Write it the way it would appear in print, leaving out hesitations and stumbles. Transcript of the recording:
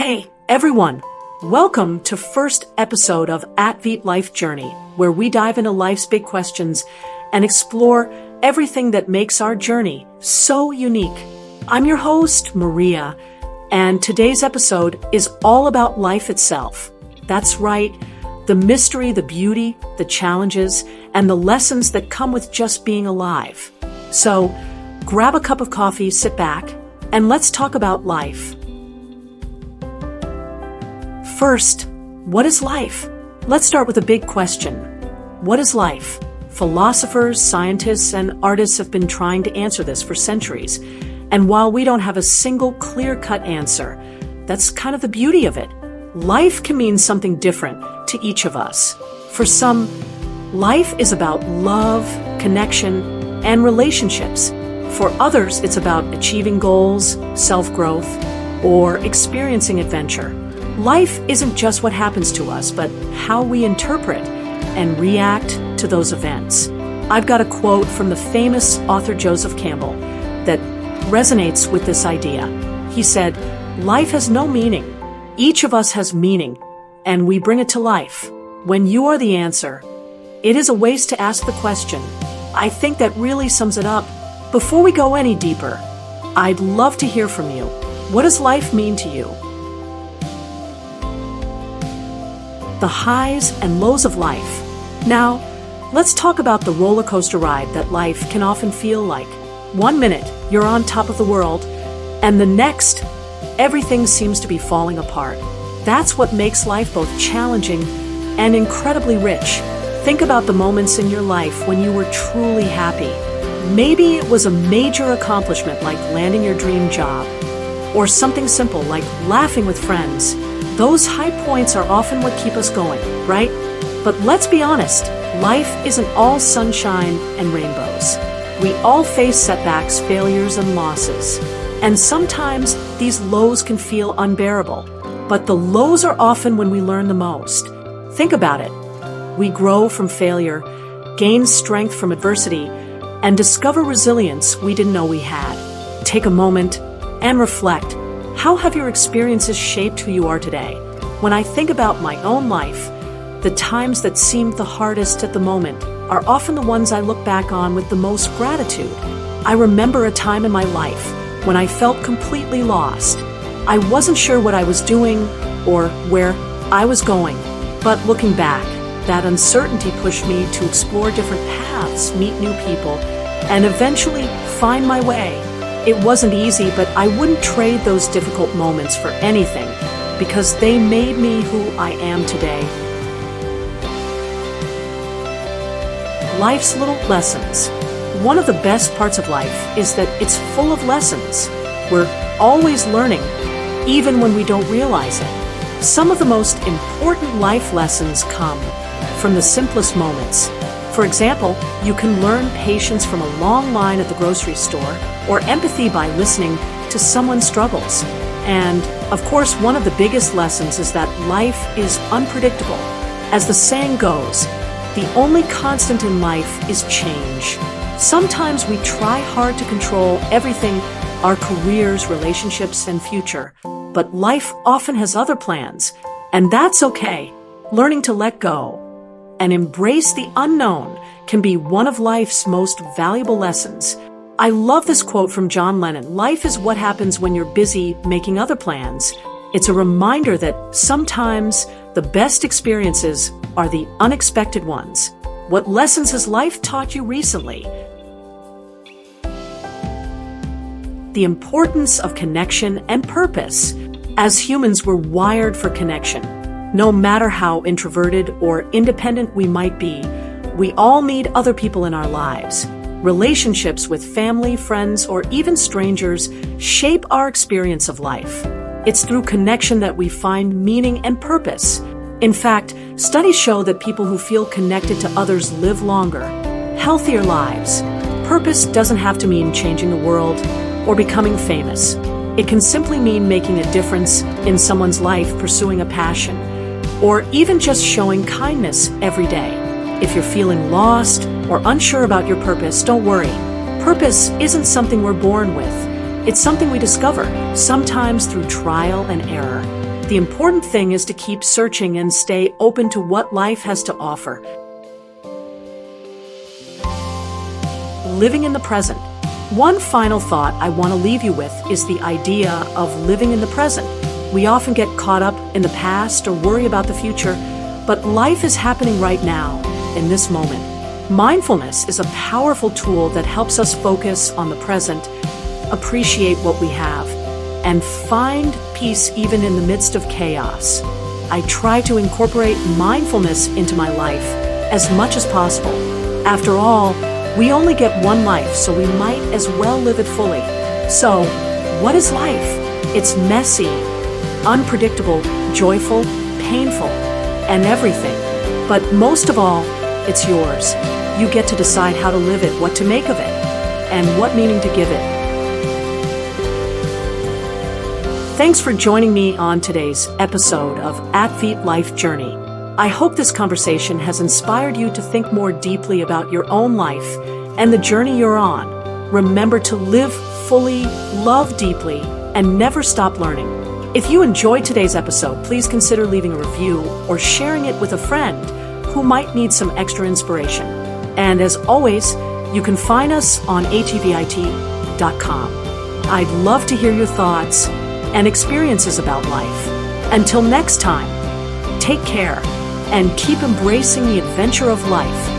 Hey, everyone! Welcome to first episode of AtVITE Life Journey, where we dive into life's big questions and explore everything that makes our journey so unique. I'm your host, Maria, and today's episode is all about life itself. That's right, the mystery, the beauty, the challenges, and the lessons that come with just being alive. So, grab a cup of coffee, sit back, and let's talk about life. First, what is life? Let's start with a big question. What is life? Philosophers, scientists, and artists have been trying to answer this for centuries. And while we don't have a single clear-cut answer, that's kind of the beauty of it. Life can mean something different to each of us. For some, life is about love, connection, and relationships. For others, it's about achieving goals, self-growth, or experiencing adventure. Life isn't just what happens to us, but how we interpret and react to those events. I've got a quote from the famous author Joseph Campbell that resonates with this idea. He said, "Life has no meaning. Each of us has meaning, and we bring it to life. When you are the answer, it is a waste to ask the question." I think that really sums it up. Before we go any deeper, I'd love to hear from you. What does life mean to you? The highs and lows of life. Now, let's talk about the roller coaster ride that life can often feel like. 1 minute, you're on top of the world, and the next, everything seems to be falling apart. That's what makes life both challenging and incredibly rich. Think about the moments in your life when you were truly happy. Maybe it was a major accomplishment like landing your dream job, or something simple like laughing with friends. Those high points are often what keep us going, right? But let's be honest, life isn't all sunshine and rainbows. We all face setbacks, failures, and losses. And sometimes these lows can feel unbearable. But the lows are often when we learn the most. Think about it. We grow from failure, gain strength from adversity, and discover resilience we didn't know we had. Take a moment and reflect. How have your experiences shaped who you are today? When I think about my own life, the times that seemed the hardest at the moment are often the ones I look back on with the most gratitude. I remember a time in my life when I felt completely lost. I wasn't sure what I was doing or where I was going. But looking back, that uncertainty pushed me to explore different paths, meet new people, and eventually find my way. It wasn't easy, but I wouldn't trade those difficult moments for anything because they made me who I am today. Life's little lessons. One of the best parts of life is that it's full of lessons. We're always learning, even when we don't realize it. Some of the most important life lessons come from the simplest moments. For example, you can learn patience from a long line at the grocery store or empathy by listening to someone's struggles. And, of course, one of the biggest lessons is that life is unpredictable. As the saying goes, the only constant in life is change. Sometimes we try hard to control everything, our careers, relationships, and future. But life often has other plans, and that's okay. Learning to let go and embrace the unknown can be one of life's most valuable lessons. I love this quote from John Lennon. Life is what happens when you're busy making other plans. It's a reminder that sometimes the best experiences are the unexpected ones. What lessons has life taught you recently? The importance of connection and purpose. As humans, we're wired for connection. No matter how introverted or independent we might be, we all need other people in our lives. Relationships with family, friends, or even strangers shape our experience of life. It's through connection that we find meaning and purpose. In fact, studies show that people who feel connected to others live longer, healthier lives. Purpose doesn't have to mean changing the world or becoming famous. It can simply mean making a difference in someone's life, pursuing a passion, or even just showing kindness every day. If you're feeling lost or unsure about your purpose, don't worry. Purpose isn't something we're born with. It's something we discover, sometimes through trial and error. The important thing is to keep searching and stay open to what life has to offer. Living in the present. One final thought I want to leave you with is the idea of living in the present. We often get caught up in the past or worry about the future, but life is happening right now, in this moment. Mindfulness is a powerful tool that helps us focus on the present, appreciate what we have, and find peace even in the midst of chaos. I try to incorporate mindfulness into my life as much as possible. After all, we only get one life, so we might as well live it fully. So, what is life? It's messy, unpredictable, joyful, painful, and everything. But most of all, it's yours. You get to decide how to live it, what to make of it, and what meaning to give it. Thanks for joining me on today's episode of AtVITE Life Journey. I hope this conversation has inspired you to think more deeply about your own life and the journey you're on. Remember to live fully, love deeply, and never stop learning. If you enjoyed today's episode, please consider leaving a review or sharing it with a friend who might need some extra inspiration. And as always, you can find us on AtVITE.com. I'd love to hear your thoughts and experiences about life. Until next time, take care and keep embracing the adventure of life.